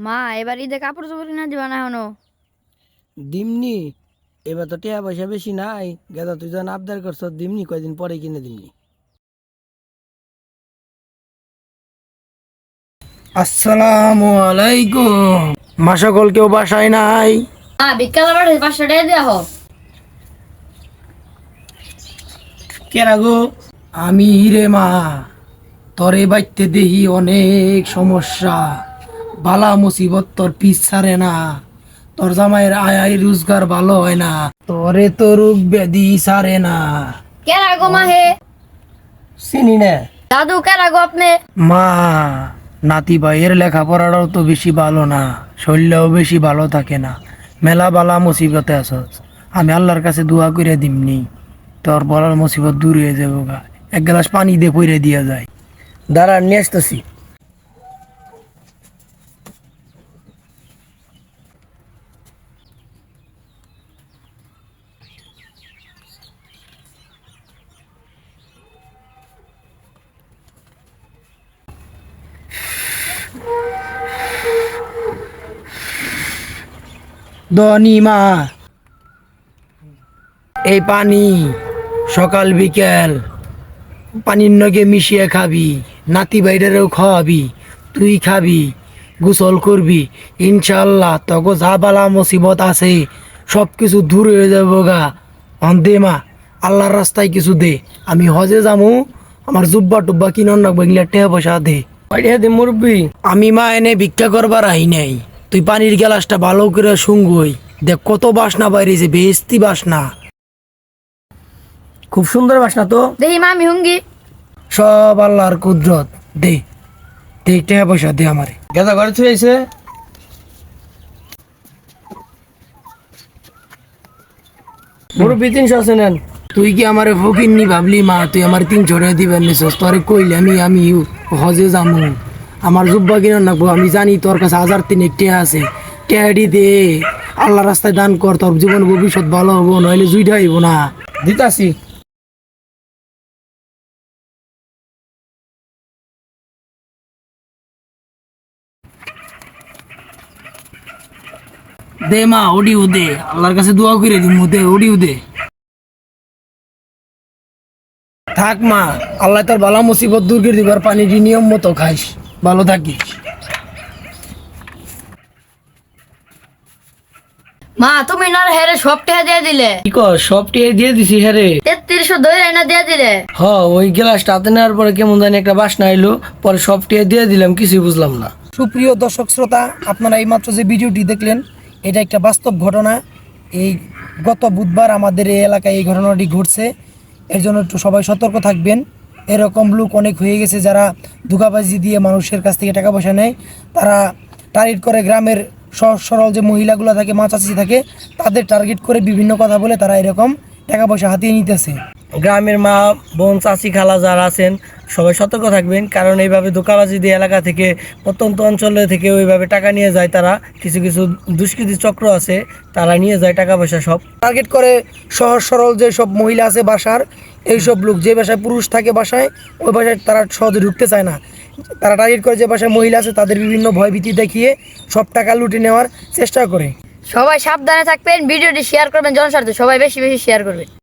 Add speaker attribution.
Speaker 1: মা এবার ঈদে কাপড় চোপড় কিনা দিবা না এখনো?
Speaker 2: দিমনি। এবার তো টিয়া পয়সা বেশি নাই। গেদা তুই যখন আবদার করছ দিমনি, কয়দিন পরে কিনে দিমনি। আসসালামু আলাইকুম। মা সকল কেউ বাসায় নাই?
Speaker 1: বিকাল আবার 500 টাকা দেওয়া হোক।
Speaker 2: কে রাগো? আমি রে মা, তরে বাইতে দেহি অনেক সমস্যা, বালা মুসিবত তোর পিছ ছাড়ে না। তোর জামাইয়ের আয় আয় রোজগার ভালো হয় না, তোরে তো রোগ ব্যাধি ছাড়ে না।
Speaker 1: কে রাগো মা হে?
Speaker 2: চিনি না।
Speaker 1: দাদু কে রাগো আপনি?
Speaker 2: মা, নাতি ভাইয়ের লেখাপড়াটাও তো বেশি ভালো না, শরীরটাও বেশি ভালো থাকে না, মেলা বালা মুসিবতে আছস। আমি আল্লাহর কাছে দোয়া করে দিমনি, তোর বলার মুসিবত দূর হয়ে যাবো গা। এক গ্লাস পানি দিয়ে পইরে দিয়া যায়। দাঁড়া, নিয়ে আসতেছি। মা, এই পানি সকাল বিকেল পানির নগে মিশিয়ে খাবি, নাতি বাইরেও খাওয়াবি, তুই খাবি, গোসল করবি। ইনশাল্লাহ তোকে যা বালা মুসিবত আছে সব কিছু দূর হয়ে যাবো গা। দে মা, আল্লাহর রাস্তায় কিছু দে। আমি হজে যামু, আমার জুব্বা টুব্বা কিনন রাখবো, এগুলা টেহা পয়সা দে। দে মুরব্বি। আমি মা এনে ভিক্ষা করবার আহি নাই। তুই পানির গ্লাসটা ভালো করে শুঙ্গই দেখ, কত বাসনা বাইরেছে, বেস্তি বাসনা, খুব সুন্দর বাসনা তো।
Speaker 1: দেখি মা আমি হুঙ্গি।
Speaker 2: সব আল্লাহর কুদরত। দে দে, টাকা পয়সা দে আমারে। গেদা ঘরে থুয়েছে। মুরব্বি 300 আছে নেন। তুই কি আমারে ফকির নি ভাবলি মা? তুই আমার 300 টাকা দিবেন নিছস? তোরে কইলে আমি হজে যামু, আমার জুব্বা কিনা নাকবো। আমি জানি তোর কাছে 1000 টাকা আছে, টাকাটি দে, আল্লাহ রাস্তায় দান কর, তোর জীবন ভবিষ্যৎ ভালো হবো, নইলে জুইটা হইব না। দিতাছি। দে মা, ওডিও দে, আল্লাহর কাছে দোয়া করে দিমু, দে ওডিও দে। থাক মা, আল্লাহ তোর বালা মুসিবত দূর করে দিবার, পানি নিয়ম মতো খাইস, ভালো থাকিস।
Speaker 1: মা তুমি না হেরে সব টাকা দিয়ে দিলে।
Speaker 2: কি কর? সব টিয়ে দিয়ে দিছি। হ্যাঁ রে।
Speaker 1: 3300 ধরে না দিয়ে দিলে।
Speaker 2: ওই গ্লাসটা হাতে নেওয়ার পরে কেমন জানি একটা বাসনা এলো, পরে সব টিয়ে দিয়ে দিলাম, কিছুই বুঝলাম না। সুপ্রিয় দর্শক শ্রোতা, আপনারা এইমাত্র যে ভিডিওটি দেখলেন, এটা একটা বাস্তব ঘটনা। এই গত বুধবার আমাদের এই এলাকায় এই ঘটনাটি ঘটছে। এর জন্য একটু সবাই সতর্ক থাকবেন। এরকম লোক অনেক হয়ে গেছে যারা ধোঁকাবাজি দিয়ে মানুষের কাছ থেকে টাকা পয়সা নেয়। তারা টার্গেট করে গ্রামের সহজ সরল যে মহিলাগুলো থাকে, মা চাচি থাকে, তাদের টার্গেট করে বিভিন্ন কথা বলে তারা এরকম টাকা পয়সা হাতিয়ে নিতেছে। গ্রামের মা বোন চাচি খালা যারা আছেন সবাই সতর্ক থাকবেন, কারণ এইভাবে ধোঁকাবাজি দিয়ে এলাকা থেকে, প্রত্যন্ত অঞ্চল থেকে ওইভাবে টাকা নিয়ে যায় তারা। কিছু কিছু দুষ্কৃতী চক্র আছে, তারা নিয়ে যায় টাকা পয়সা সব। টার্গেট করে সহজ সরল যে সব মহিলা আছে বাসার, এইসব লোক যে বাসায় পুরুষ থাকে বাসায়, ওই বাসায় তারা সহজে ঢুকতে চায় না। তারা টার্গেট করে যে বাসায় মহিলা আছে তাদের বিভিন্ন ভয়ভীতি দেখিয়ে সব টাকা লুটে নেওয়ার চেষ্টা করে।
Speaker 1: সবাই সাবধানে থাকবেন, ভিডিওটি শেয়ার করবেন জনস্বার্থে, সবাই বেশি বেশি শেয়ার করবেন।